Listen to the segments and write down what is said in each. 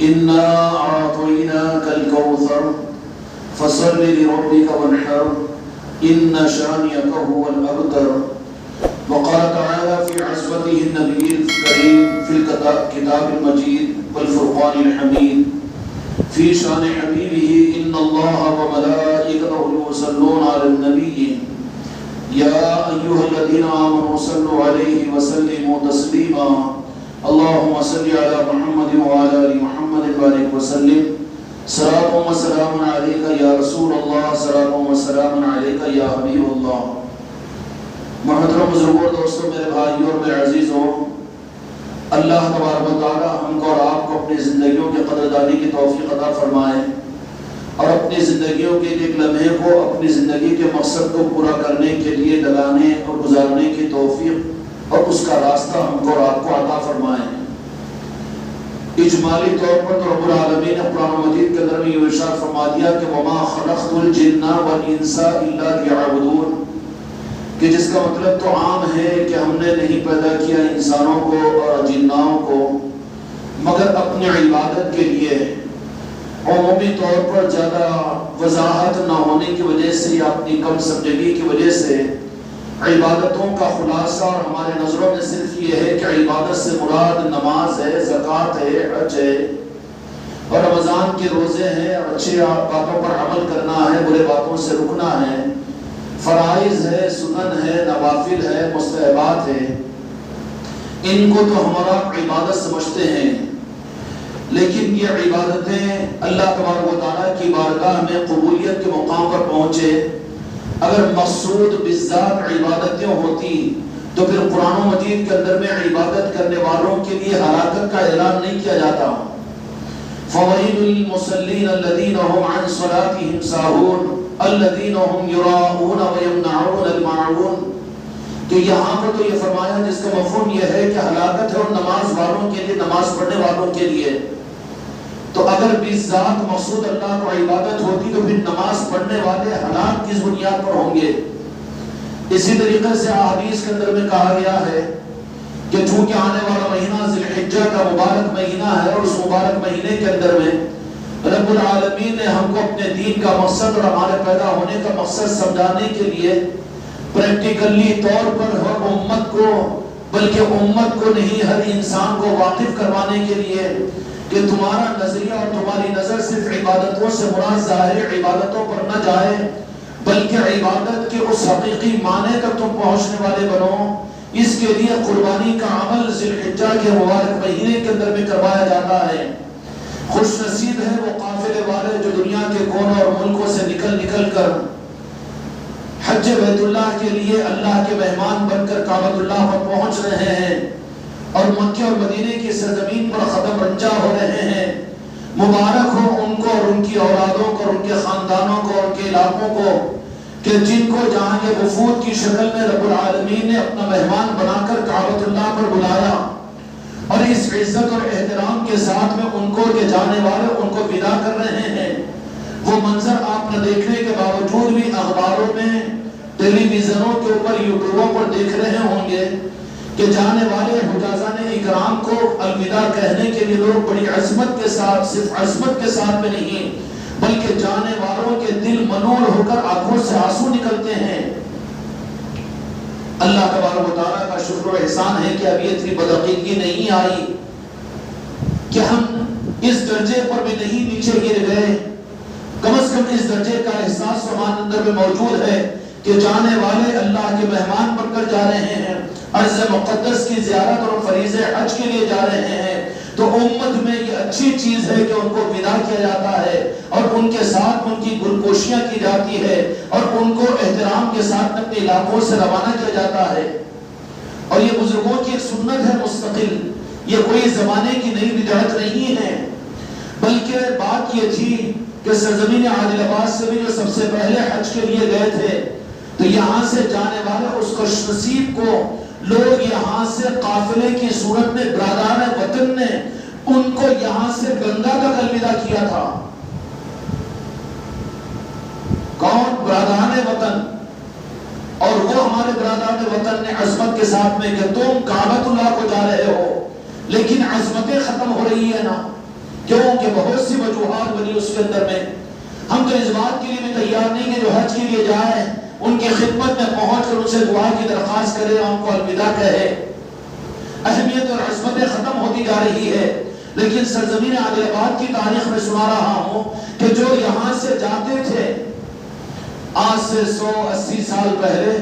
إنا أعطيناك الكوثر فصل لربك وانحر إن شانئك هو الأبتر. وقال تعالى في عصمته النبي الكريم في الكتاب المجيد والفرقان الحميد في شان حبيبه إن الله وملائكته يصلون على النبي يا أيها الذين آمنوا صلوا عليه وسلموا تسليما. اللهم صل على محمد وعلى آل محمد وبارك وسلم. صلاة و سلام عليك يا رسول الله، صلاة و سلام عليك يا حبيب الله. محترم بزرگوں، دوستوں، میرے بھائیوں اور میرے عزیزوں، اللہ تبارک و تعالی ہم کو اور آپ کو اپنی زندگیوں کی قدردانی کی توفیق عطا فرمائے اور اپنی زندگیوں کے ایک لمحے کو اپنی زندگی کے مقصد کو پورا کرنے کے لیے لگانے اور گزارنے کی توفیق اور اس کا راستہ ہم کو اور آپ کو عطا فرمائے۔ اجمالی طور پر تو رب العالمین نے قرآن مجید کے اندر میں یہ ارشاد فرما دیا کہ وَمَا خَلَقْتُ الْجِنَّ وَالْإِنسَ إِلَّا لِيَعْبُدُونَ، کہ جس کا مطلب تو عام ہے کہ ہم نے نہیں پیدا کیا انسانوں کو اور جناؤں کو مگر اپنی عبادت کے لیے۔ عمومی طور پر زیادہ وضاحت نہ ہونے کی وجہ سے یا اپنی کم سمجھگی کی وجہ سے عبادتوں کا خلاصہ اور ہمارے نظروں میں صرف یہ ہے کہ عبادت سے مراد نماز ہے، زکوٰۃ ہے، حج ہے اور رمضان کے روزے ہیں اور اچھی باتوں پر عمل کرنا ہے، برے باتوں سے رکنا ہے، فرائض ہے، سنن ہے، نوافل ہے، مستحبات ہے۔ ان کو تو ہمارا عبادت سمجھتے ہیں، لیکن یہ عبادتیں اللہ تبارک و تعالیٰ کی بارگاہ میں قبولیت کے مقام پر پہنچے اگر مقصود بالذات عبادتیں ہوتی تو پھر قرآن مجید کے اندر میں عبادت کرنے والوں کے لیے ہلاکت کا اعلان نہیں کیا جاتا۔ فَوَيْلٌ لِلْمُصَلِّينَ الَّذِينَ هُمْ عَنْ صَلَاتِهِمْ سَاهُونَ الَّذِينَ هُمْ يُرَاءُونَ وَيَمْنَعُونَ الْمَاعُونَ، کہ یہاں پر تو یہ فرمایا جس کا مفہوم یہ ہے کہ ہلاکت ہے اور نماز والوں کے لیے، نماز پڑھنے والوں کے لیے۔ تو اگر بالذات مقصود اللہ کو عبادت ہوتی تو پھر نماز پڑھنے والے ہلاک کس بنیاد پر ہوں گے؟ اسی طریقے سے احادیث کے اندر میں کہا گیا ہے کہ چونکہ آنے والا مہینہ ذی الحجہ کا مبارک مہینہ ہے اور اس مبارک مہینے کے اندر میں رب العالمین نے ہم کو اپنے دین کا مقصد اور ہمارے پیدا ہونے کا مقصد سمجھانے کے لیے پریکٹیکلی طور پر ہر امت کو، بلکہ امت کو نہیں ہر انسان کو واقف کروانے کے لیے کہ تمہارا نظریہ اور تمہاری نظر صرف عبادتوں سے مراد ظاہری عبادتوں پر نہ جائے بلکہ عبادت کے اس حقیقی معنی تک تم پہنچنے والے بنو۔ اس کے لیے قربانی کا عمل ذی الحجہ کے مبارک مہینے کے اندر میں کروایا جاتا ہے۔ خوش نصیب ہے وہ قافلے والے جو دنیا کے کونوں اور ملکوں سے نکل کر حج بیت اللہ کے لیے اللہ کے مہمان بن کر کعبۃ اللہ پر پہنچ رہے ہیں اور مکہ اور مدینے کی سرزمین پر قدم رنجا ہو رہے ہیں۔ مبارک ہو ان کو اور ان کی اولادوں کو اور ان کے خاندانوں کو اور ان کے علاقوں کو کہ جن کو جہاں کے وفود کی شکل میں رب العالمین نے اپنا مہمان بنا کر کعبۃ اللہ پر بلایا اور اس عزت اور احترام کے ساتھ میں ان کو کہ جانے والے ان کو ودا کر رہے ہیں۔ وہ منظر آپ نہ دیکھنے کے باوجود بھی اخباروں میں، ٹیلی ویژنوں کے اوپر، یوٹیوبوں پر دیکھ رہے ہوں گے کہ جانے والے حجازان اکرام کو الوداع کہنے کے لیے لوگ بڑی عظمت کے ساتھ، صرف عظمت کے ساتھ میں نہیں بلکہ جانے والوں کے دل منور ہو کر آنکھوں سے آنسو نکلتے ہیں۔ اللہ تبارک و تعالیٰ کا شکر و احسان ہے کہ ابھی اتنی بدعقیدگی نہیں آئی کہ ہم اس درجے پر بھی نہیں نیچے گر گئے۔ کم از کم اس درجے کا احساس ہمارے اندر میں موجود ہے کہ جانے والے اللہ کے مہمان بن کر جا رہے ہیں، عرض مقدس کی زیارت اور فریض حج کے لیے جا رہے ہیں، تو امت میں یہ اچھی چیز ہے کہ ان کو ودا کیا جاتا ہے اور ان کے ساتھ ان کی گلپوشیاں کی جاتی ہے اور ان کو احترام کے ساتھ اپنے علاقوں سے روانہ کیا جاتا ہے۔ اور یہ بزرگوں کی ایک سنت ہے مستقل، یہ کوئی زمانے کی نئی بدعت نہیں ہے، بلکہ بات یہ تھی کہ سرزمین عادل آباد سے بھی جو سب سے پہلے حج کے لیے گئے تھے تو یہاں سے جانے والے اس خوش نصیب کو لوگ یہاں سے قافلے کی صورت میں برادران وطن نے ان کو یہاں سے گنگا تک الوداع کیا تھا۔ کون؟ برادران وطن۔ اور وہ ہمارے برادران وطن نے عظمت کے ساتھ میں کہ تم کعبۃ اللہ کو جا رہے ہو لیکن عظمتیں ختم ہو رہی ہے نا، کیونکہ بہت سی وجوہات بنی اس کے اندر میں. ہم تو اس بات کے لیے بھی تیار نہیں کہ جو حج کے لیے جائے ان کی خدمت میں پہنچ کر ان سے دعا کی درخواست کرے اور ان کو الوداع کہے. اہمیت اور عظمت ختم ہوتی جا رہی ہے. لیکن سرزمین عادل آباد کی تاریخ میں سنا رہا ہوں کہ جو یہاں سے جاتے تھے آج سے 180 سال پہلے،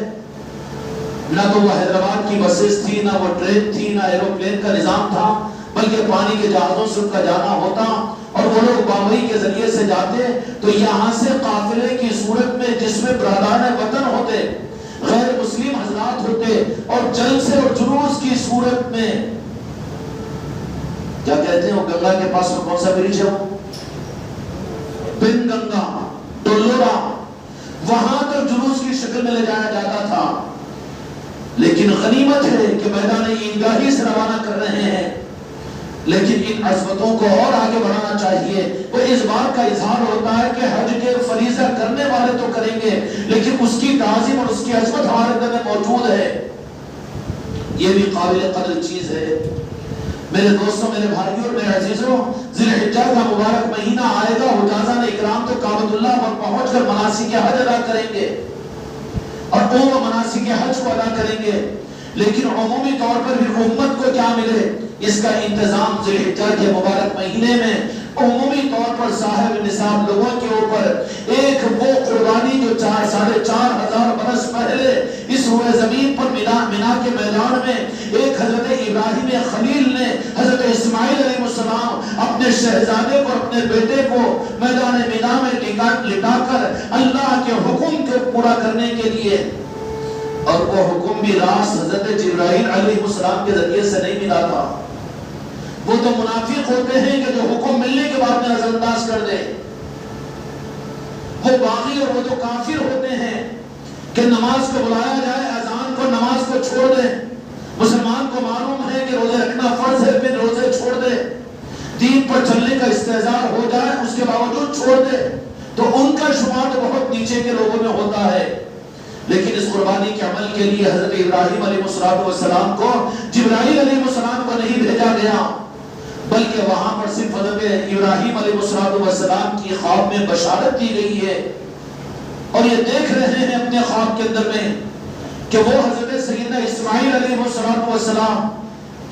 نہ تو وہ حیدرآباد کی بسز تھی، نہ وہ ٹرین تھی، نہ ایروپلین کا نظام تھا، بلکہ پانی کے جہازوں سے ان کا جانا ہوتا. اور وہ لوگ بامبئی کے ذریعے سے جاتے تو یہاں سے قافلے کی صورت میں جس میں برادران وطن ہوتے، غیر مسلم حضرات ہوتے، اور جلسے اور جلوس کی صورت میں کیا کہتے ہیں وہ گنگا کے پاس میں کون سا برج ہے وہ بن گنگا ڈولورا، وہاں تک جلوس کی شکل میں لے جایا جاتا تھا. لیکن غنیمت ہے کہ میدان عیدگاہی سے روانہ کر رہے ہیں. لیکن ان عظمتوں کو اور آگے بڑھانا چاہیے. وہ اس بات کا اظہار ہوتا ہے کہ حج کے فریضہ کرنے والے تو کریں گے، لیکن اس کی تعظیم اور اس کی عظمت ہمارے اندر میں موجود ہے. یہ بھی قابل قدر چیز ہے. میرے دوستوں، میرے بھائیوں اور میرے عزیزوں، ذی الحجہ کا مبارک مہینہ آئے گا. حجازان اکرام تو کعبۃ اللہ پر پہنچ کر مناسک حج ادا کریں گے اور وہ مناسک حج کو ادا کریں گے. لیکن عمومی طور پر بھی امت کو کیا ملے، اس کا انتظام ذی الحجہ کے مبارک مہینے میں عمومی طور پر صاحب نصاب لوگوں کے اوپر ایک وہ قربانی جو 4,500 برس پہلے اس روئے زمین پر مینا کے میدان میں ایک حضرت ابراہیم خلیل نے حضرت اسماعیل علیہ السلام اپنے شہزادے کو، اپنے بیٹے کو میدان مینا میں لٹا کر اللہ کے حکم کو پورا کرنے کے لیے، اور وہ حکم بھی راست حضرت جبرائیل علیہ السلام کے ذریعے سے نہیں ملا تھا. وہ تو منافق ہوتے ہیں کہ جو حکم ملنے کے بعد میں نظر انداز کر دے. وہ باغی اور وہ تو کافر ہوتے ہیں کہ نماز کو بلایا جائے، اذان کو، نماز کو چھوڑ دے. مسلمان کو معلوم ہے کہ روزے رکھنا فرض ہے، پھر روزے چھوڑ دے. دین پر چلنے کا استحضار ہو جائے، اس کے باوجود چھوڑ دے. تو ان کا شمار تو بہت نیچے کے لوگوں میں ہوتا ہے. لیکن اس قربانی کے عمل کے لیے حضرت ابراہیم علیہ السلام کو جبرائیل علیہ السلام کو نہیں بھیجا گیا، بلکہ وہاں پر صرف حضرت ابراہیم علیہ السلام کی خواب میں بشارت دی گئی ہے. اور یہ دیکھ رہے ہیں اپنے خواب کے اندر میں کہ وہ حضرت سیدنا اسماعیل علیہ السلام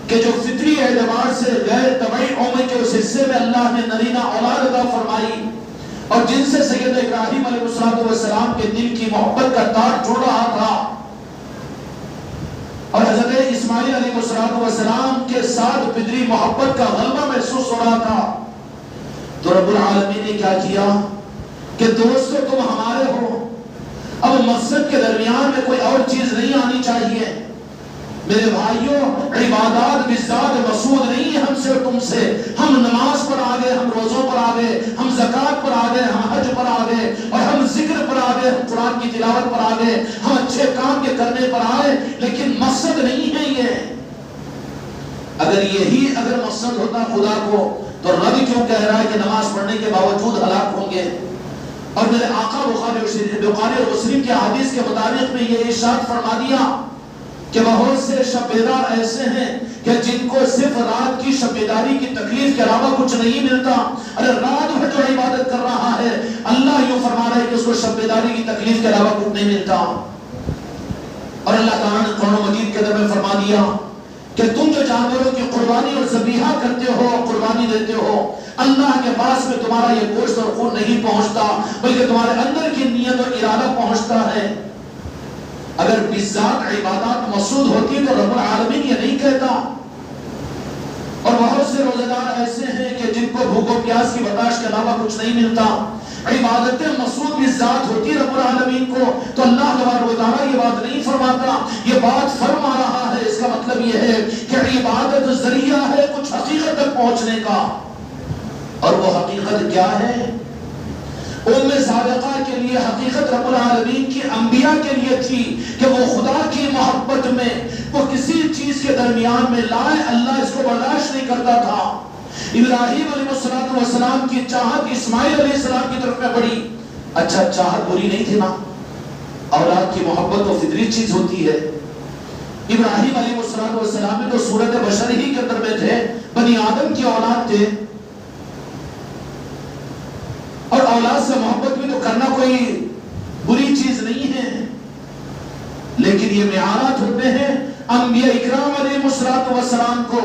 کہ جو فطری اعتبار سے غیر طبعی عمر کے اس حصے میں اللہ نے نرینہ اولاد عطا فرمائی، اور جن سے سیدنا ابراہیم علیہ السلام کے دل کی محبت کا تار جڑ رہا تھا، اور حضرت اسماعیل علیہ السلام کے ساتھ فطری محبت کا غلبہ محسوس ہو رہا تھا. تو رب العالمین نے کیا کیا کہ دوستو تم ہمارے ہو، اب مقصد کے درمیان میں کوئی اور چیز نہیں آنی چاہیے. میرے بھائیوں، عبادات بذات مقصود نہیں ہے ہم سے اور تم سے. ہم نماز پر آ گئے، ہم روزوں پر آ گئے، ہم زکوٰۃ پر آ گئے، ہم حج پر آ گئے، اور ہم ذکر پر آ گئے، ہم قرآن کی تلاوت پر آ گئے، ہم اچھے کام کے کرنے پر آئے. لیکن مقصد نہیں ہے یہ. اگر مقصد ہوتا خدا کو تو رب کیوں کہہ رہا ہے کہ نماز پڑھنے کے باوجود ہلاک ہوں گے؟ اور میرے آقا بخاری اور مسلم کے حدیث کے مطابق میں یہ ارشاد فرما دیا کہ بہت سے شب بیدار ایسے ہیں کہ جن کو صرف رات کی شب بیداری کی تکلیف کے علاوہ کچھ نہیں ملتا. ارے رات بھر جو عبادت کر رہا ہے، اللہ یوں فرما رہا ہے کہ اس کو شب بیداری کی تکلیف کے علاوہ کچھ نہیں ملتا. اور اللہ تعالیٰ نے قرآن مجید کے اندر میں فرما دیا کہ تم جو جانوروں کی قربانی اور ذبیحہ کرتے ہو، قربانی دیتے ہو، اللہ کے پاس میں تمہارا یہ گوشت اور خون نہیں پہنچتا، بلکہ تمہارے اندر کی نیت اور ارادہ پہنچتا ہے. اگر بذات عبادات مقصود ہوتی تو رب العالمین یہ نہیں کہتا. اور بہت سے روزہ دار ایسے ہیں کہ جن کو بھوک و پیاس کی برداشت کے علاوہ کچھ نہیں ملتا. عبادتیں مقصود بذات ہوتی رب العالمین کو تو اللہ تبارک و تعالیٰ یہ بات نہیں فرماتا. یہ بات فرما رہا ہے، اس کا مطلب یہ ہے کہ عبادت ذریعہ ہے کچھ حقیقت تک پہنچنے کا. اور وہ حقیقت کیا ہے؟ ام صادقہ کے لیے حقیقت رب العالمین کی انبیاء کے لیے تھی کہ وہ خدا کی محبت میں وہ کسی چیز کے درمیان میں لائے، اللہ اس کو برداشت نہیں کرتا تھا. ابراہیم علیہ السلام کی چاہت اسماعیل علیہ السلام کی طرف میں بڑی. اچھا، چاہت بری نہیں تھی نا، اولاد کی محبت تو فطری چیز ہوتی ہے. ابراہیم علیہ السلام میں تو صورت بشر ہی کے اندر میں تھے، بنی آدم کی اولاد تھے. اولاد سے محبت بھی تو کرنا کوئی بری چیز نہیں ہے، لیکن یہ معیارات ہوتے ہیں۔ انبیاء اکرام علیہ السلام کو،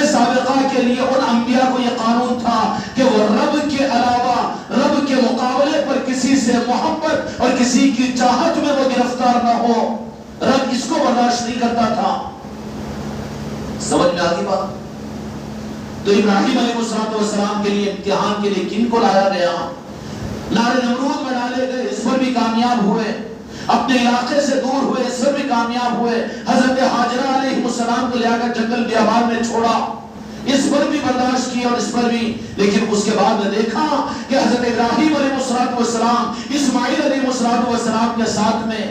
سابقہ کے لیے ان انبیاء کو یہ قانون تھا کہ وہ رب کے علاوہ، رب کے مقابلے پر کسی سے محبت اور کسی کی چاہت میں وہ گرفتار نہ ہو۔ رب اس کو برداشت نہیں کرتا تھا۔ سمجھ میں آگی بات؟ تو ابراہیم علیہ السلام کے لیے امتحان کے لیے کن کو لایا گیا؟ نارے نمرود میں ڈالے گئے، اس پر بھی کامیاب ہوئے، اپنے علاقے سے دور ہوئے، اس پر بھی کامیاب ہوئے، حضرت حاجرہ علیہ السلام کو لے کر جنگل بیابان میں چھوڑا، اس پر بھی برداشت کیا اور اس پر بھی، لیکن اس کے بعد نے دیکھا کہ حضرت ابراہیم علیہ السلام اسماعیل علیہ السلام کے ساتھ میں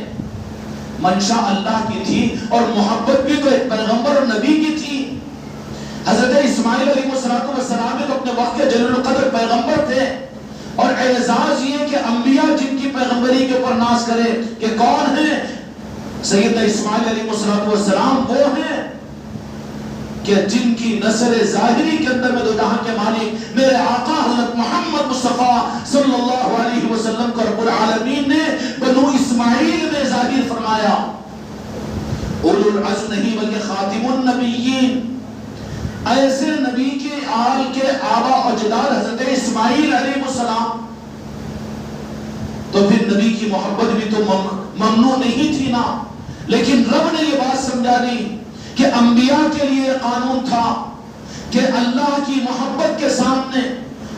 منشا اللہ کی تھی اور محبت بھی تو ایک پیغمبر اور نبی کی تھی۔ حضرت اسماعیل علیہ السلام میں تو اپنے وقت کے جلیل القدر پیغمبر تھے، اور اعزاز یہ کہ انبیاء جن کی پیغمبری کے اوپر ناز کرے کہ کون ہیں؟ سیدنا اسماعیل علیہ السلام وہ ہیں کہ جن کی نسل ظاہری کے اندر میں دو جہاں کے مالک میرے آقا حضرت محمد مصطفیٰ صلی اللہ علیہ وسلم کو رب العالمین نے بنو اسماعیل میں ظاہر فرمایا۔ اولو العزم نہیں بلکہ خاتم النبیین، ایسے نبی کے آل کے آبا و اجداد حضرت اسماعیل علیہ السلام، تو پھر نبی کی محبت بھی تو ممنوع نہیں تھی نا۔ لیکن رب نے یہ بات سمجھا دی کہ انبیاء کے لیے قانون تھا کہ اللہ کی محبت کے سامنے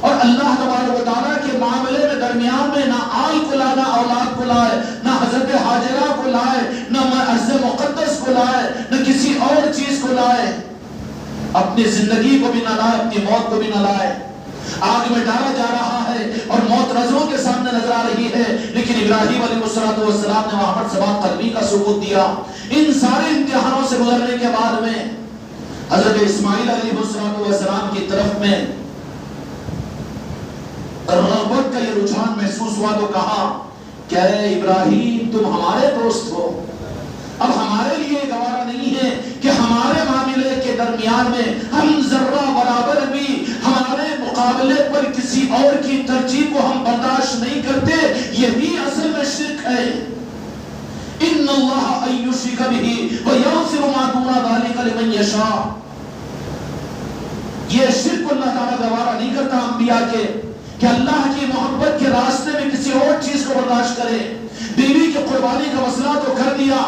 اور اللہ تبارک و تعالیٰ کے معاملے میں درمیان میں نہ آل کو لائے، نہ اولاد کو لائے، نہ حضرت حاجرہ کو لائے، نہ عرض مقدس کو لائے، نہ کسی اور چیز کو لائے، اپنی زندگی کو بھی نہ لائے، اپنی موت کو بھی نہ لائے۔ آگ میں ڈالا جا رہا ہے اور موت نظروں کے سامنے نظر آ رہی ہے، لیکن ابراہیم علیہ السلام نے وہاں پر ثبات قلبی کا ثبوت دیا۔ ان سارے امتحانوں سے گزرنے کے بعد میں حضرت اسماعیل علیہ السلام کی طرف میں رغبت کا یہ رجحان محسوس ہوا تو کہا کہ اے ابراہیم تم ہمارے دوست ہو، اب ہمارے لیے گوارا نہیں ہے کہ ہمارے معاملے کے درمیان میں ہم ذرہ برابر بھی ہمارے مقابلے پر کسی اور کی ترجیح کو ہم برداشت نہیں کرتے۔ یہی اصل میں شرک ہے۔ ان اللہ ان یشرک بہ ویغفر ما دون ذلک لمن یشاء، یہ شرک اللہ تعالیٰ گوارا نہیں کرتا انبیاء کے کہ اللہ کی محبت کے راستے میں کسی اور چیز کو برداشت کرے۔ بیوی کی قربانی کا مسئلہ تو کر دیا،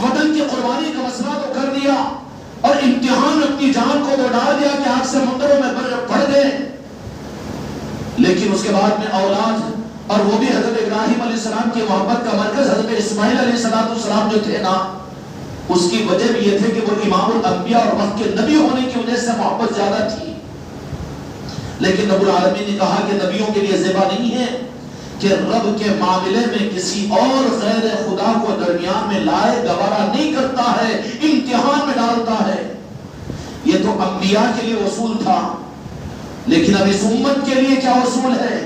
وطن کی قربانی کا مسئلہ تو کر دیا، اور امتحان اپنی جان کو تو ڈال دیا کہ آگ سے مندروں میں پڑ گئے، لیکن اس کے بعد میں اولاد، اور وہ بھی حضرت ابراہیم علیہ السلام کی محبت کا مرکز حضرت اسماعیل علیہ السلام جو تھے نا، اس کی وجہ بھی یہ تھے کہ وہ امام الانبیاء اور وقت کے نبی ہونے کی وجہ سے محبت زیادہ تھی۔ لیکن رب العالمین نے کہا کہ نبیوں کے لیے زیبا نہیں ہے کہ رب کے معاملے میں کسی اور غیر خدا کو درمیان میں لائے، گوارا نہیں کرتا ہے، امتحان میں ڈالتا ہے۔ یہ تو انبیاء کے لیے اصول تھا، لیکن اب اس امت کے لیے کیا اصول ہے؟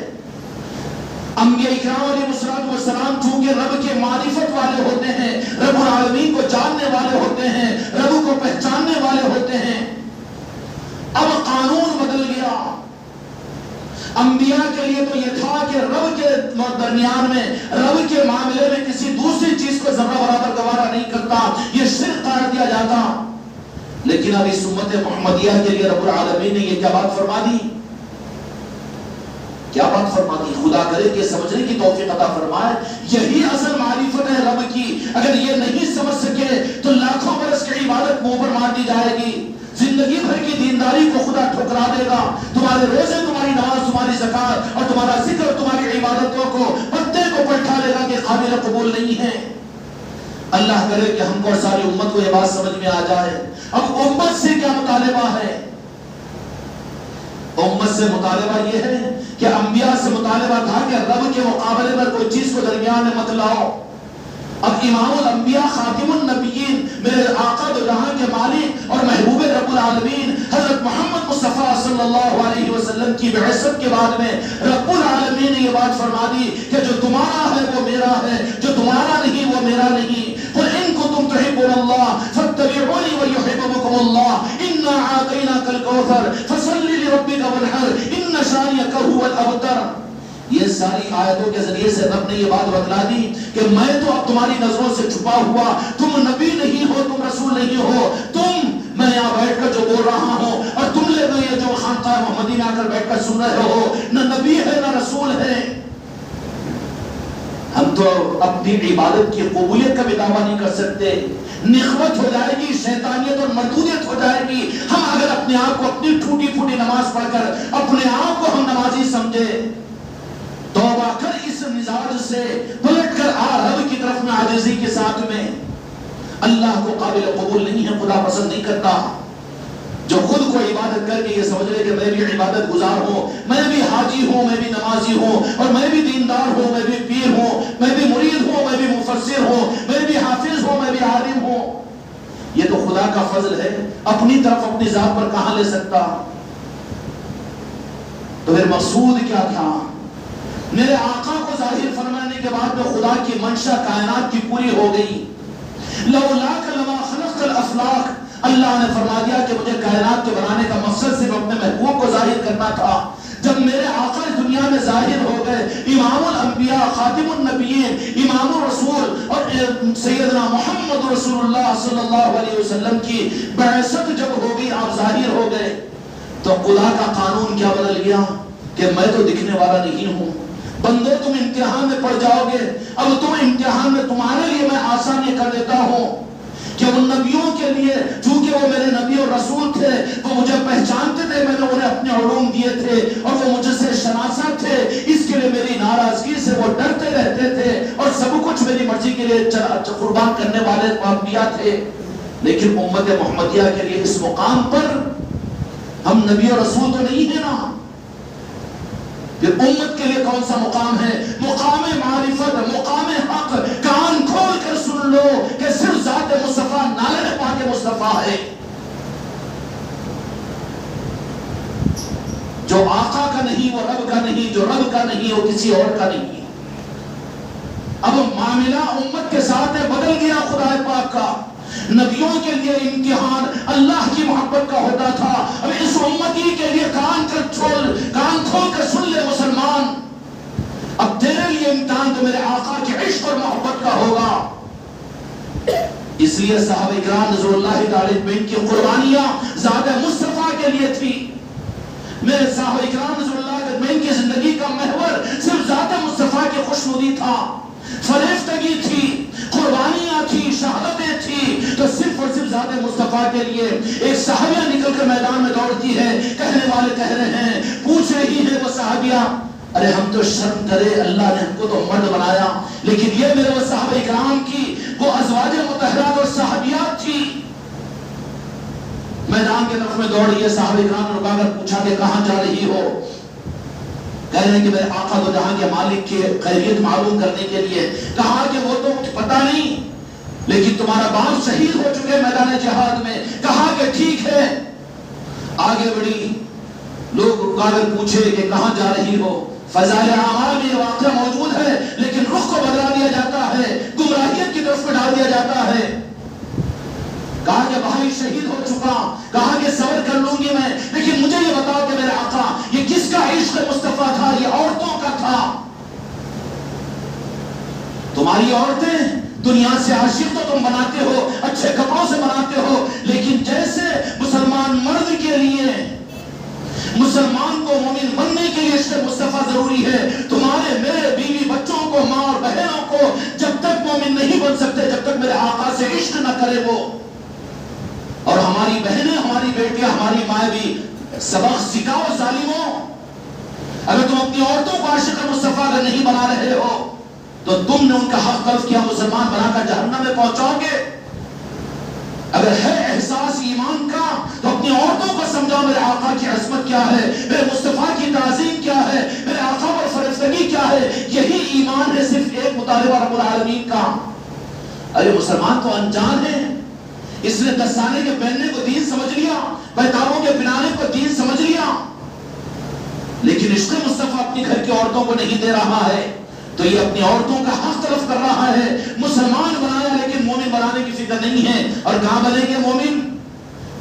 انبیاء اکرام علیہ السلام چونکہ رب کے معرفت والے ہوتے ہیں، رب العالمین کو جاننے والے ہوتے ہیں، رب کو پہچاننے والے ہوتے ہیں، اب قانون بدل گیا۔ انبیاء کے لیے تو یہ تھا کہ رب کے درمیان میں، رب کے معاملے میں کسی دوسری چیز کو ذرہ برابر گوارا نہیں کرتا، یہ شرک قرار دیا جاتا۔ لیکن اب اس امت محمدیہ کے لیے رب العالمین نے یہ کیا بات فرما دی؟ کیا بات فرما دی؟ خدا کرے کہ سمجھنے کی توفیق عطا فرمائے۔ یہی اصل معرفت ہے رب کی۔ اگر یہ نہیں سمجھ سکے تو لاکھوں برس کی عبادت منہ پر مار دی جائے گی، زندگی بھر کی دینداری کو خدا ٹھکرا دے گا، تمہارے روزے، تمہاری نماز، تمہاری زکات اور تمہارا ذکر، تمہاری عبادتوں کو پتے کو پلٹا دے گا کہ قابل قبول نہیں ہے۔ اللہ کرے کہ ہم کو اور ساری امت کو یہ بات سمجھ میں آ جائے۔ اب امت سے کیا مطالبہ ہے؟ امت سے مطالبہ یہ ہے کہ انبیاء سے مطالبہ تھا کہ رب کے مقابلے میں کوئی چیز کو درمیان میں مت لاؤ۔ اب امام الانبیاء خاتم النبیین، میرے آقا دو جہاں کے مالک اور محبوب رب العالمین حضرت محمد مصطفیٰ صلی اللہ علیہ وسلم کی بعثت کے بعد میں رب العالمین نے یہ بات فرما دی کہ جو تمہارا ہے وہ میرا ہے، جو تمہارا نہیں وہ میرا نہیں۔ قل ان کنتم تحبون اللہ فاتبعونی ویحببکم اللہ، انا اعطیناک الکوثر فصل لربک وانحر ان شانئک هو الابتر۔ یہ ساری آیتوں کے ذریعے سے رب نے یہ بات بتلا دی کہ میں تو اب تمہاری نظروں سے چھپا ہوا، تم نبی نہیں ہو، تم رسول نہیں ہو، تم میں یہاں بیٹھ کر جو بول رہا ہوں اور تم لے یہ جو خانقاہ محمدی میں آ کر بیٹھ کر سن رہے ہو، نہ نبی ہے نہ رسول ہے۔ ہم تو اپنی عبادت کی قبولیت کا بھی دعویٰ نہیں کر سکتے، نخوت ہو جائے گی، شیطانیت اور مردودیت ہو جائے گی ہم اگر اپنے آپ کو اپنی ٹوٹی پھوٹی نماز پڑھ کر اپنے آپ کو ہم نمازی سمجھے۔ توبہ کر اس مزاج سے، پلٹ کر آ رب کی طرف میں عاجزی کے ساتھ میں۔ اللہ کو قابل قبول نہیں ہے، خدا پسند نہیں کرتا جو خود کو عبادت کر کے یہ سمجھ لے کہ میں بھی عبادت گزار ہوں، میں بھی حاجی ہوں، میں بھی نمازی ہوں، اور میں بھی دیندار ہوں، میں بھی پیر ہوں، میں بھی مرید ہوں، میں بھی مفسر ہوں، میں بھی حافظ ہوں، میں بھی عالم ہوں۔ یہ تو خدا کا فضل ہے، اپنی طرف اپنی ذات پر کہاں لے سکتا؟ تو پھر مقصود کیا تھا؟ میرے آقا کو ظاہر فرمانے کے بعد میں خدا کی منشا کائنات کی پوری ہو گئی۔ لولاک لما خلقت الافلاک، اللہ نے فرما دیا کہ مجھے کائنات کے بنانے کا مقصد صرف اپنے محبوب کو ظاہر کرنا تھا۔ جب میرے آقا اس دنیا میں ظاہر ہو گئے، امام الانبیاء، خاتم النبیین، امام الرسول، اور سیدنا محمد رسول اللہ صلی اللہ علیہ وسلم کی بعثت جب ہو گئی، آپ ظاہر ہو گئے، تو خدا کا قانون کیا بدل گیا کہ میں تو دکھنے والا نہیں ہوں، بندو تم امتحان میں پڑ جاؤ گے، اب تم امتحان میں تمہارے لیے میں آسانی کر دیتا ہوں کہ ان نبیوں کے لیے، چونکہ وہ میرے نبی اور رسول تھے، وہ مجھے پہچانتے تھے، میں نے انہیں اپنے علوم دیے تھے اور وہ مجھ سے شناسا تھے، اس کے لیے میری ناراضگی سے وہ ڈرتے رہتے تھے اور سب کچھ میری مرضی کے لیے قربان کرنے والے انبیاء تھے۔ لیکن امت محمدیہ کے لیے اس مقام پر ہم نبی اور رسول تو نہیں ہیں نا، پھر امت کے لیے کون سا مقام ہے؟ مقام معرفت، مقام حق۔ کان کھول کر سن لو کہ صرف ذات مصطفیٰ، نالے پاک مصطفیٰ ہے جو آقا کا نہیں، وہ رب کا نہیں، جو رب کا نہیں وہ کسی اور کا نہیں۔ اب معاملہ امت کے ساتھ بدل گیا خدا پاک کا۔ نبیوں کے لیے امتحان اللہ کی محبت کا ہوتا تھا، اب اس امتی کے لیے کان کھول کر سن لے مسلمان، اب تیرے لیے امتحان تو میرے آقا کے عشق اور محبت کا ہوگا۔ اس لیے صحابہ کرام رضی اللہ تعالی عنہم کی قربانیاں زیادہ مصطفیٰ کے لیے تھی۔ میرے صحابہ کرام رضی اللہ عنہم کی زندگی کا محور صرف ذات مصطفیٰ کی خوشنودی تھا، فریفتگی تھی، قربانیاں تھی، شہادتیں تھی، تو صرف اور صرف ذات مصطفیٰ کے لیے۔ ایک صحابیہ نکل کر میدان میں دوڑتی ہے، کہنے والے کہہ رہے ہیں، پوچھ رہی ہے وہ صحابیہ، ارے ہم تو شرم کرے، اللہ نے ہم کو تو مرد بنایا، لیکن یہ میرے وہ صحابہ کرام کی وہ ازواج مطہرات اور صحابیات تھی۔ میدان کے طرف میں دوڑ رہی ہے، صحابہ کرام نے رکا کر پوچھا کہ کہاں جا رہی ہو؟ کہہ رہے ہیں کہ میرے آقا دو جہاں کے مالک کی خیریت معلوم کرنے کے لیے۔ کہا کہ وہ تو پتہ نہیں، لیکن تمہارا باپ شہید ہو چکے میدان جہاد میں۔ کہا کہ ٹھیک ہے، آگے بڑھی، لوگ رکا کر پوچھے کہ کہاں جا رہی ہو؟ فضائل اعمال میں یہ واقعہ موجود ہے، لیکن رخ کو بدلا دیا جاتا ہے، گمراہیت کی طرف میں ڈال دیا جاتا ہے۔ کہا کہ بھائی شہید ہو چکا، کہا کہ صبر کر لوں گی میں، لیکن مجھے یہ بتاؤ کہ میرے آقا یہ کس کا عشق مصطفیٰ تھا؟ یہ عورتوں کا تھا۔ تمہاری عورتیں دنیا سے عاشق تو تم بناتے ہو، اچھے کپڑوں سے بناتے ہو، لیکن جیسے مسلمان مرد کے لیے، مسلمان کو مومن بننے کے لیے عشق مصطفیٰ ضروری ہے، تمہارے میرے بیوی بچوں کو، ماں اور بہنوں کو جب تک مومن نہیں بن سکتے جب تک میرے آقا سے عشق نہ کرے وہ۔ اور ہماری بہنیں، ہماری بیٹیاں، ہماری مائیں بھی سبق سکھاؤ ظالموں، اگر تم اپنی عورتوں کو عاشق مصطفیٰ اگر نہیں بنا رہے ہو تو تم نے ان کا حق تلف کیا، مسلمان بنا کر جہنم میں پہنچاؤ گے۔ اگر ہے احساس ایمان کا تو اپنی عورتوں کو سمجھاؤ میرے آقا کی عظمت کیا ہے، میرے مصطفیٰ کی تعظیم کیا ہے، میرے آقا پر فرزگی کیا ہے۔ یہی ایمان ہے صرف ایک مطالبہ رب العالمین کا۔ ارے مسلمان تو انجان ہے، اس نے دستانے کے پہننے کو دین سمجھ لیا، بیتابوں کے پہنانے کو دین سمجھ لیا، لیکن عشق مصطفیٰ اپنی گھر کی عورتوں کو نہیں دے رہا ہے، تو یہ اپنی عورتوں کا حق طلب کر رہا ہے۔ مسلمان بنایا لیکن مومن بنانے کی فکر نہیں ہے۔ اور کہاں بنیں گے مومن؟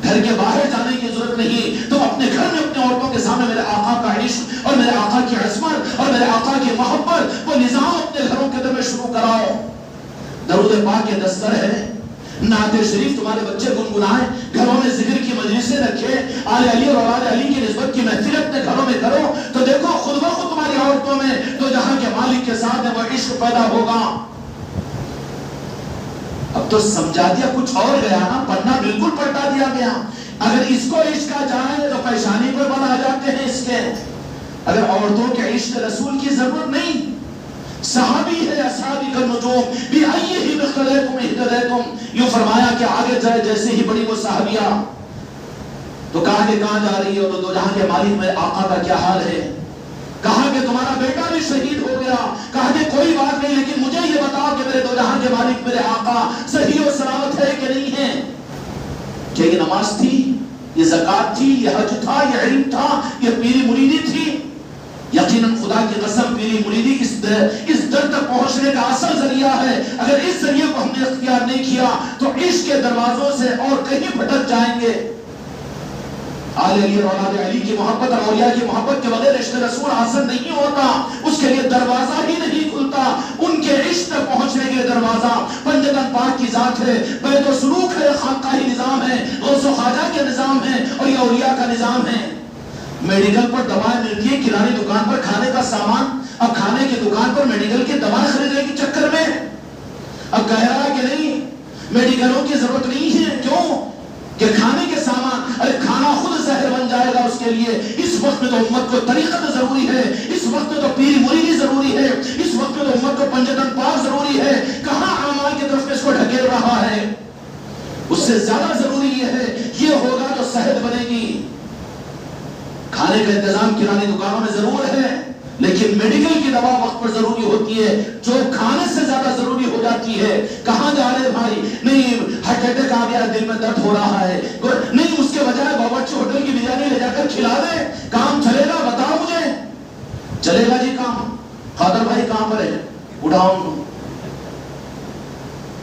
گھر کے باہر جانے کی ضرورت نہیں، تم اپنے گھر میں اپنے عورتوں کے سامنے میرے آقا کا عشق اور میرے آقا کی عظمت اور میرے آقا درود پاک کے دستر ہے، نعت شریف تمہارے بچے گنگنائیں، گھروں میں ذکر کی مجلسیں رکھے، آل علی اور اولاد علی کی نسبت کی محفل اپنے گھروں میں کرو، تو دیکھو خود بخود تمہاری عورتوں میں تو جہاں کے مالک کے ساتھ ہے وہ عشق پیدا ہوگا۔ اب تو سمجھا دیا کچھ اور گیا نا، پڑھنا بالکل پلٹا دیا گیا۔ اگر اس کو عشق کا جائے تو پیشانی پر بل آ جاتے ہیں اس کے۔ اگر عورتوں کے عشق رسول کی ضرورت نہیں، صحابی ہے اصحابی کا نجوم بِأَيِّهِمْ اقْتَدَيْتُمْ اهْتَدَيْتُمْ، یوں فرمایا کہ آگے جائے جیسے ہی بڑی وہ صحابیہ، تو کہا کہ کہاں جا رہی ہو؟ تو دو جہاں کے مالک میرے آقا کا کیا حال ہے؟ کہا کہ تمہارا بیٹا بھی شہید ہو گیا۔ کہا کہ کوئی بات نہیں، لیکن مجھے یہ بتاؤ کہ میرے دو جہاں کے مالک میرے آقا صحیح و سلامت ہے کہ نہیں ہے؟ کہ یہ نماز تھی، یہ زکوٰۃ تھی، یہ حج تھا، یہ علم تھا، یہ پیری مریدی تھی۔ یقیناً خدا کی قسم پیری مریدی اس در تک پہنچنے کا اصل ذریعہ ہے۔ اگر اس ذریعے کو ہم نے اختیار نہیں کیا تو عشق کے دروازوں سے اور کہیں بھٹک جائیں گے۔ آل علی اور اولاد علی کی محبت اور اولیاء کی محبت کے بغیر عشق رسول حاصل نہیں ہوتا، اس کے لیے دروازہ ہی نہیں کھلتا۔ ان کے عشق تک پہنچنے کے دروازہ پنجتن پاک کی ذات ہے، بیت و سلوک ہے، خانقاہی نظام ہے، غوث و خواجہ کے نظام ہے اور یہ اولیاء کا نظام ہے۔ میڈیکل پر دوائیں ملتی ہے، کرانے دکان پر کھانے کا سامان، اب کھانے کی دکان پر میڈیکل کی دوائیں خریدنے کے چکر میں اب کہہ رہا ہے کہ نہیں میڈیکلوں کی ضرورت نہیں ہے۔ کیوں؟ کہ کھانے کے سامان، ارے کھانا خود زہر بن جائے گا اس کے لیے۔ اس وقت میں تو امت کو طریقت ضروری ہے، اس وقت میں تو پیری مریدی ضروری ہے، اس وقت میں تو امت کو پنجتن پاک ضروری ہے۔ کہاں اعمال کی طرف اس کو ڈھکیل رہا ہے؟ اس سے زیادہ ضروری یہ ہے یہ ہوگا تو صحت بنے گی۔ کھانے کا انتظام کرانے دکانوں میں ضرور ہے، لیکن میڈیکل کی دوا وقت پر ضروری ہوتی ہے، جو کھانے سے زیادہ ضروری ہو جاتی ہے۔ کہاں جا رہے بھائی؟ نہیں ہارٹ اٹیک آ گیا، دل میں درد ہو رہا ہے، نہیں اس کے بجائے باورچی ہوٹل کی بریانی لے جا کر کھلا دے، کام چلے گا؟ بتاؤ مجھے، چلے گا جی کام؟ قادر بھائی کہاں پر ہے؟ اٹھاؤ،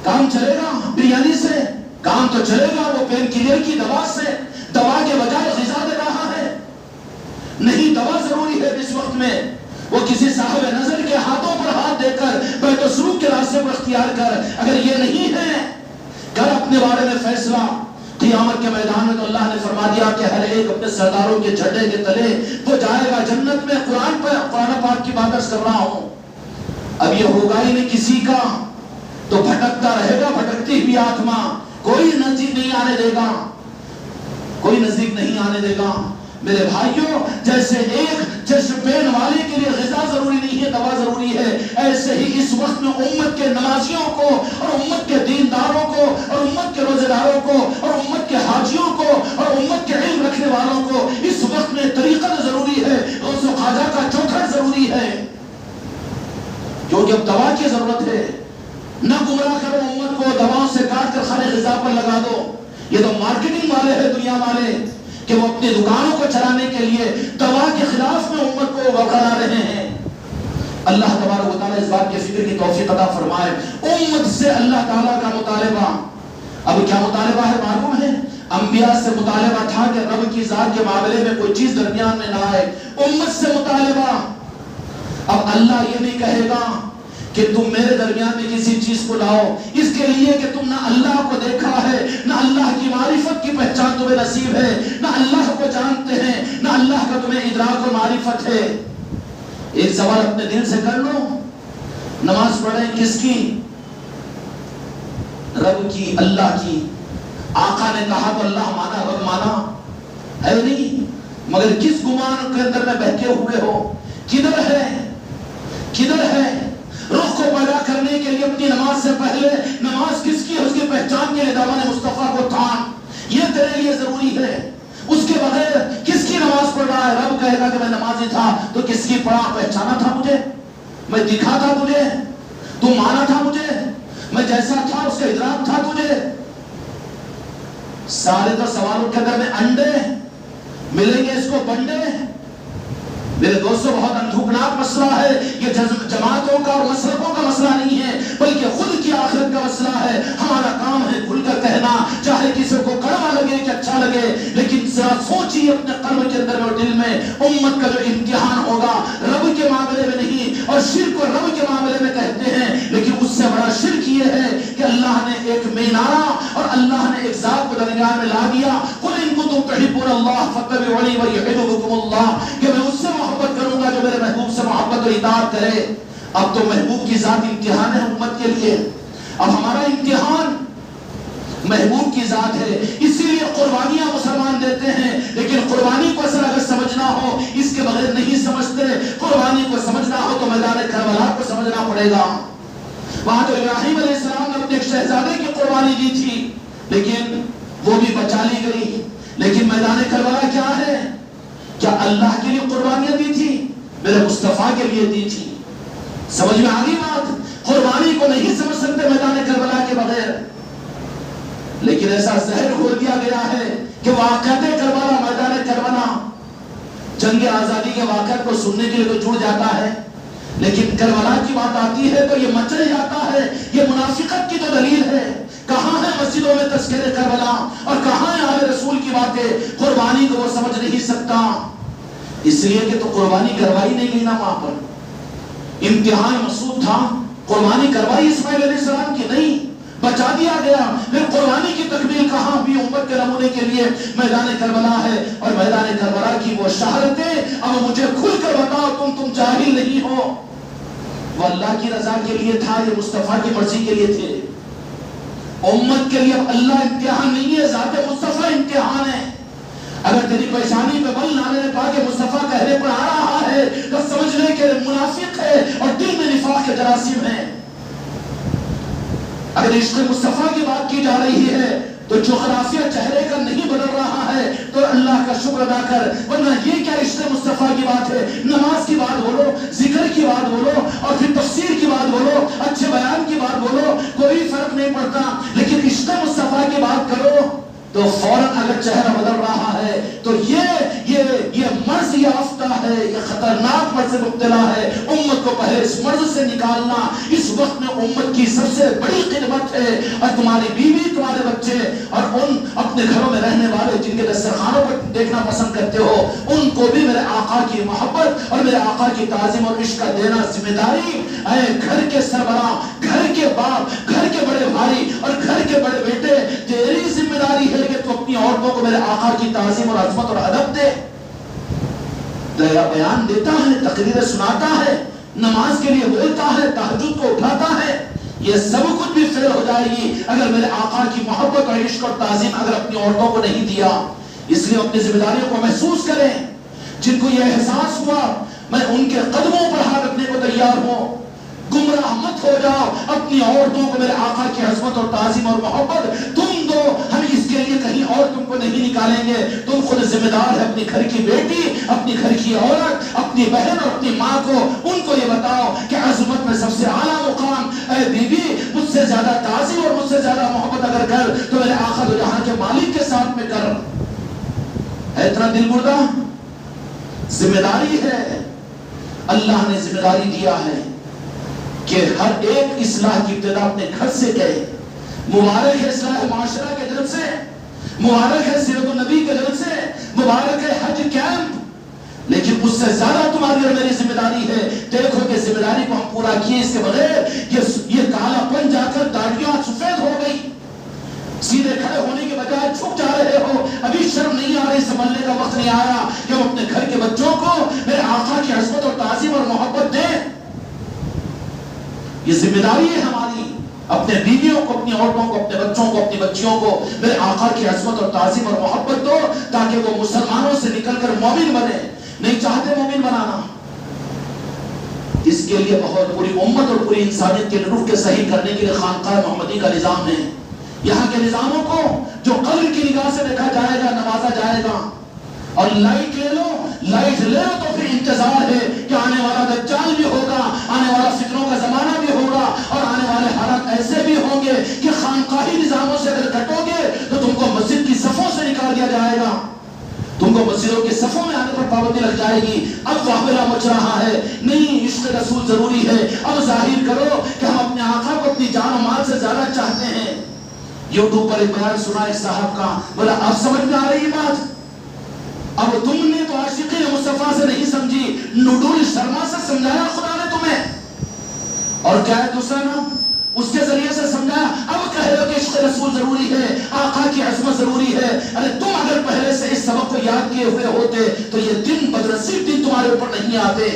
کام چلے گا بریانی سے؟ کام تو چلے گا وہ پین کلر کی دوا سے، دوا کے بجائے غذا دے رہا ہے۔ نہیں، دوا ضروری ہے اس وقت میں، وہ کسی صاحب نظر کے ہاتھوں پر ہاتھ دے کر بیت و سلوک کے راستے پر اختیار کر۔ اگر یہ نہیں ہے، کر اپنے بارے میں فیصلہ۔ قیامت کے میدان میں تو اللہ نے فرما دیا کہ ہر ایک اپنے سرداروں کے جھنڈے کے تلے وہ جائے گا جنت میں۔ قرآن پاک کی بات کر رہا ہوں۔ اب یہ ہوگا ہی نہیں کسی کا، تو بھٹکتا رہے گا بھٹکتی ہوئی آتما، کوئی نزدیک نہیں آنے دے گا، کوئی نزدیک نہیں آنے دے گا۔ میرے بھائیوں، جیسے ایک چشم بین والے کے لیے غذا ضروری نہیں ہے، دوا ضروری ہے، ایسے ہی اس وقت میں امت کے نمازیوں کو اور امت کے دینداروں کو اور امت کے روزے داروں کو اور امت کے حاجیوں کو اور امت کے علم رکھنے والوں کو اس وقت میں طریقت ضروری ہے، غوث و خواجہ کا چوکھٹ ضروری ہے، کیونکہ اب دوا کی ضرورت ہے۔ نہ گمراہ کرو امت کو، دواؤں سے کاٹ کر خانے غذا پر لگا دو۔ یہ تو مارکیٹنگ والے ہیں دنیا والے کہ وہ اپنی دکانوں کو چلانے کے لیے دوا کے خلاف میں امت کو وکھرا رہے ہیں۔ اللہ تبارک و تعالیٰ اس بات کے فکر کی توفیق عطا فرمائے۔ امت سے اللہ تعالیٰ کا مطالبہ، اب کیا مطالبہ ہے معلوم ہے؟ انبیاء سے مطالبہ تھا کہ رب کی ذات کے معاملے میں کوئی چیز درمیان میں نہ آئے، امت سے مطالبہ۔ اب اللہ یہ نہیں کہے گا کہ تم میرے درمیان میں کسی چیز کو لاؤ، اس کے لیے کہ تم نہ اللہ کو دیکھا ہے، نہ اللہ کی معرفت کی پہچان تمہیں نصیب ہے، نہ اللہ کو جانتے ہیں، نہ اللہ کا تمہیں ادراک و معرفت ہے۔ ایک سوال اپنے دل سے کر لو، نماز پڑھیں کس کی؟ رب کی، اللہ کی۔ آقا نے کہا تو اللہ مانا، رب مانا ہے نہیں، مگر کس گمان کے اندر میں بہکے ہوئے ہو؟ کدھر ہے؟ کدھر ہے؟ روح کو پیدا کرنے کے لیے اپنی نماز سے پہلے نماز کس کی ہے اس کی پہچان کے لیے دامن مصطفیٰ کو تھام، یہ تیرے لیے ضروری ہے۔ اس کے بغیر کس کی نماز پڑھ رہا ہے؟ رب کہے گا کہ میں نمازی تھا تو کس کی پڑھا؟ پہچانا تھا مجھے، میں دکھا تھا تجھے، تو مانا تھا مجھے، میں جیسا تھا اس کا ادراک تھا تجھے۔ سارے تو سوالوں کے اندر میں انڈے ملیں گے اس کو بنڈے۔ میرے دوستوں، بہت اندھوکناک مسئلہ ہے یہ، جماعتوں کا اور مسلکوں کا مسئلہ نہیں ہے، بلکہ خود کی آخرت کا مسئلہ ہے۔ ہمارا کام ہے کھل کر کہنا، چاہے کسی کو کڑوا لگے کہ اچھا لگے، لیکن ذرا سوچیے اپنے قلب کے اندر اور دل میں، امت کا جو امتحان ہوگا رب کے معاملے میں نہیں، اور شرک کو رب کے معاملے میں کہتے ہیں، لیکن اس سے بڑا شرک یہ ہے کہ درمیان میں لا دیا. قل ان کنتم تحبون اللہ فاتبعونی ویحببکم اللہ, کہ میں اس سے محبت کروں گا جو میرے محبوب سے محبت اور اطاعت کرے. اب تو محبوب کی ذات امتحان ہے امت کے لیے. اب ہمارا امتحان محبوب کی ذات ہے. اسی لیے قربانیاں مسلمان دیتے ہیں, لیکن قربانی کو اصل اگر سمجھنا ہو اس کے بغیر نہیں سمجھتے. قربانی کو سمجھنا ہو تو میدان کربلا کو سمجھنا پڑے گا. وہاں تو ابراہیم علیہ السلام نے اپنے ایک شہزادے کی قربانی دی تھی, لیکن وہ بھی بچا لی گئی. لیکن میدان کربلا کیا ہے؟ کیا اللہ کے لیے قربانیاں دی تھی؟ میرے مصطفیٰ کے لیے دی تھی. سمجھ میں آ گئی بات؟ قربانی کو نہیں سمجھ سکتے میدان کربلا کے بغیر. لیکن ایسا زہر کھول دیا گیا ہے کہ واقعات کربلا, میدان کربلا, جنگ آزادی کے واقعات کو سننے کے لیے تو جڑ جاتا ہے, لیکن کربلا کی بات آتی ہے تو یہ مچل جاتا ہے. یہ منافقت کی تو دلیل ہے. کہاں ہے مسجدوں میں تذکرے کربلا اور کہاں ہے آل رسول کی باتیں؟ قربانی کو وہ سمجھ نہیں سکتا, اس لیے کہ تو قربانی کروائی نہیں گئی نا وہاں پر. امتحان مسعود تھا, قربانی کروائی اسماعیل علیہ السلام کی نہیں, بچا دیا گیا. پھر قربانی کی تکمیل کہاں بھی امت کے نمونے کے لیے میدان کربلا ہے. اور میدان کربلا کی وہ شہادتیں اب مجھے کھل کر بتاؤ, تم جاہل نہیں ہو. وہ اللہ کی رضا کے لیے تھا, یہ مصطفیٰ کی مرضی کے لیے تھے. امت کے لیے اب اللہ امتحان نہیں ہے, ذات مصطفیٰ امتحان ہے. اگر تیری پریشانی پہ بل لانے نے کہا کہ مصطفیٰ کہنے پر آ رہا ہے تو سمجھ لے کہ منافق ہے اور دل میں نفاق کے جراثیم ہیں. اگر عشق مصطفیٰ کی بات کی جا رہی ہے تو جغرافیہ چہرے کا نہیں بدل رہا ہے تو اللہ کا شکر ادا کر, ورنہ یہ کیا عشق مصطفیٰ کی بات ہے؟ نماز کی بات بولو, ذکر کی بات بولو, اور پھر تفسیر کی بات بولو, اچھے بیان کی بات بولو, کوئی فرق نہیں پڑتا. لیکن عشق مصطفیٰ کی بات کرو تو فوراً اگر چہرہ بدل رہا ہے تو یہ مرض یافتہ ہے, یہ خطرناک مرض سے مبتلا ہے. امت کو پہلے اس مرض سے نکالنا اس وقت میں امت کی سب سے بڑی خدمت ہے. اور تمہاری بیوی, تمہارے بچے اور ان اپنے گھروں میں رہنے والے جن کے دسترخوانوں پر دیکھنا پسند کرتے ہو, ان کو بھی میرے آقا کی محبت اور میرے آقا کی تعظیم اور عشق کا دینا ذمہ داری. اے گھر کے سربراہ, گھر کے باپ, گھر کے بڑے بھائی اور گھر کے بڑے بیٹے, تیری ذمہ داری ہے کہ تو اپنی عورتوں کو میرے آقا کی تعظیم اور عظمت اور ادب دے. بیان دیتا ہے, تقریریں سناتا ہے, نماز کے لیے بولتا ہے, تہجد کو اٹھاتا ہے. یہ سب کچھ بھی فیل ہو جائے گی اگر میرے آقا کی محبت اور عشق اور تعظیم اگر اپنی عورتوں کو نہیں دیا. اس لیے اپنی ذمہ داریوں کو محسوس کریں. جن کو یہ احساس ہوا میں ان کے قدموں پر ہاتھ رکھنے کو تیار ہوں. گمراہ مت ہو جاؤ, اپنی عورتوں کو میرے آقا کی عظمت اور تعظیم اور محبت تم دو. ہم اس کے لیے کہیں اور تم کو نہیں نکالیں گے. تم خود ذمہ دار ہے اپنی گھر کی بیٹی, اپنی گھر کی عورت, اپنی بہن اور اپنی ماں کو ان کو یہ بتاؤ کہ عظمت میں سب سے اعلیٰ مقام, اے بیوی مجھ سے زیادہ تعظیم اور مجھ سے زیادہ محبت اگر کر تو میرے آقا دو جہاں کے مالک کے ساتھ میں کر. ہے اتنا دل مردہ؟ ذمہ داری ہے, اللہ نے ذمہ داری دیا ہے کہ ہر ایک اصلاح کی ابتدا اپنے گھر سے کرے. مبارک ہے اصلاح معاشرہ کے جلسے سے, مبارک ہے سیرت النبی کے جلسے سے, مبارک ہے حج کیمپ, لیکن اس سے زیادہ تمہاری اور میری ذمہ داری ہے. دیکھو کہ ذمہ داری کو ہم پورا کیے, اس کے بغیر یہ کالا پن جا کر داڑھیاں سفید ہو گئی. سیدھے کھڑے ہونے کے بجائے چھپ جا رہے ہو. ابھی شرم نہیں آ رہی, سنبھلنے کا وقت نہیں آیا کہ ہم اپنے گھر کے بچوں کو میرے آقا کی عظمت اور تعظیم اور محبت دیں. یہ ذمہ داری ہے ہماری, اپنے بیویوں کو, اپنی عورتوں کو, اپنے بچوں کو, اپنی بچیوں کو میرے آقا کی عظمت اور تعظیم اور محبت دو تاکہ وہ مسلمانوں سے نکل کر مومن بنے. نہیں چاہتے مومن بنانا, اس کے لیے بہت پوری امت اور پوری انسانیت کے روح کے صحیح کرنے کے لیے خانقاہ محمدی کا نظام ہے. یہاں کے نظاموں کو جو قبر کی نگاہ سے دیکھا جائے گا, نوازا جائے گا. اور لائٹ لے لو تو پھر انتظار ہے کہ آنے والا دجال بھی ہوگا, آنے والا فتنوں کا زمانہ بھی ہوگا, اور آنے والے حالات ایسے بھی ہوں گے کہ خانقاہی نظاموں سے اگر کٹو گے تو تم کو مسجد کی صفوں سے نکال دیا جائے گا, تم کو مسجدوں کے صفوں میں آنے پر پابندی لگ جائے گی. اب واقعہ مچ رہا ہے, نہیں عشق رسول ضروری ہے. اب ظاہر کرو کہ ہم اپنے آقا کو اپنی جان و مال سے زیادہ چاہتے ہیں. یوٹیوب پر ایک بیان سنا ایک صاحب کا, بولا اب سمجھ میں آ رہی ہے بات, اب تم نے تو عاشقی مصطفیٰ سے نہیں سمجھی, نڈول شرما سے سمجھایا خدا نے تمہیں. اور کیا ہے دوسرا نام, اس کے ذریعے سے سمجھایا. اب کہہ رہے ہو کہ عشق رسول ضروری ہے, آقا کی عظمت ضروری ہے. ارے تم اگر پہلے سے اس سبق کو یاد کیے ہوئے ہوتے تو یہ دن بدنصیب دن تمہارے اوپر نہیں آتے.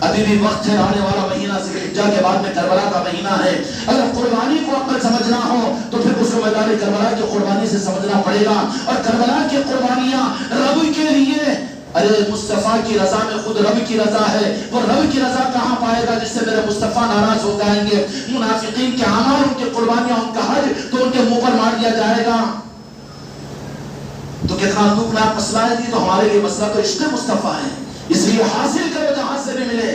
ابھی بھی وقت ہے, آنے والا مہینہ ذوالحجہ کے بعد میں کربلا کا مہینہ ہے. اگر قربانی کو عقل سمجھنا ہو تو پھر اس کو میدان کربلا کی قربانی سے سمجھنا پڑے گا. اور کربلا کی قربانیاں رب کے لیے, ارے مصطفیٰ کی رضا میں خود رب کی رضا ہے. وہ رب کی رضا کہاں پائے گا جس سے میرے مصطفیٰ ناراض ہو جائیں گے. منافقین کے اعمال, ان کی قربانیاں, ان کا حج تو ان کے منہ پر مار دیا جائے گا. تو کتنا دکھناک مسئلہ ہے. تو ہمارے لیے مسئلہ تو عشق مصطفیٰ ہے, اس لیے حاصل کرو جہاں سے بھی ملے,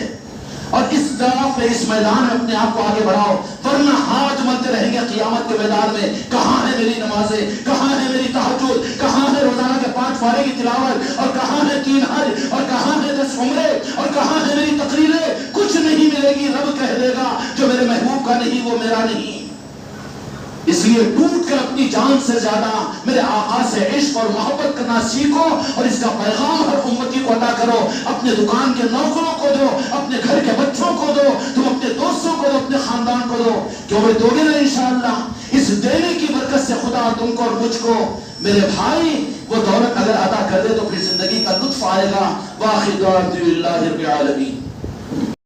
اور اس طرف میں اس میدان میں اپنے آپ کو آگے بڑھاؤ. ورنہ ہاتھ ملتے رہیں گے قیامت کے میدان میں, کہاں ہے میری نمازیں, کہاں ہے میری تہجد, کہاں ہے روزانہ کے 5 پارے کی تلاوت, اور کہاں ہے 3 حج, اور کہاں ہے 10 عمرے, اور کہاں ہے میری تقریریں. کچھ نہیں ملے گی. رب کہہ دے گا جو میرے محبوب کا نہیں وہ میرا نہیں. اس لیے ٹوٹ کر اپنی جان سے زیادہ میرے آقا سے عشق اور محبت کرنا سیکھو, اور اس کا پیغام ہر امتی کو عطا کرو. اپنے دکان کے نوکروں کو دو, اپنے گھر کے بچوں کو دو, تم اپنے دوستوں کو دو, اپنے خاندان کو دو. کیوں وہ دو گے نا انشاءاللہ. اس دینے کی برکت سے خدا تم کو اور مجھ کو میرے بھائی وہ دولت اگر عطا کر دے تو پھر زندگی کا لطف آئے گا. واخر دعوانا الحمدللہ رب العالمین.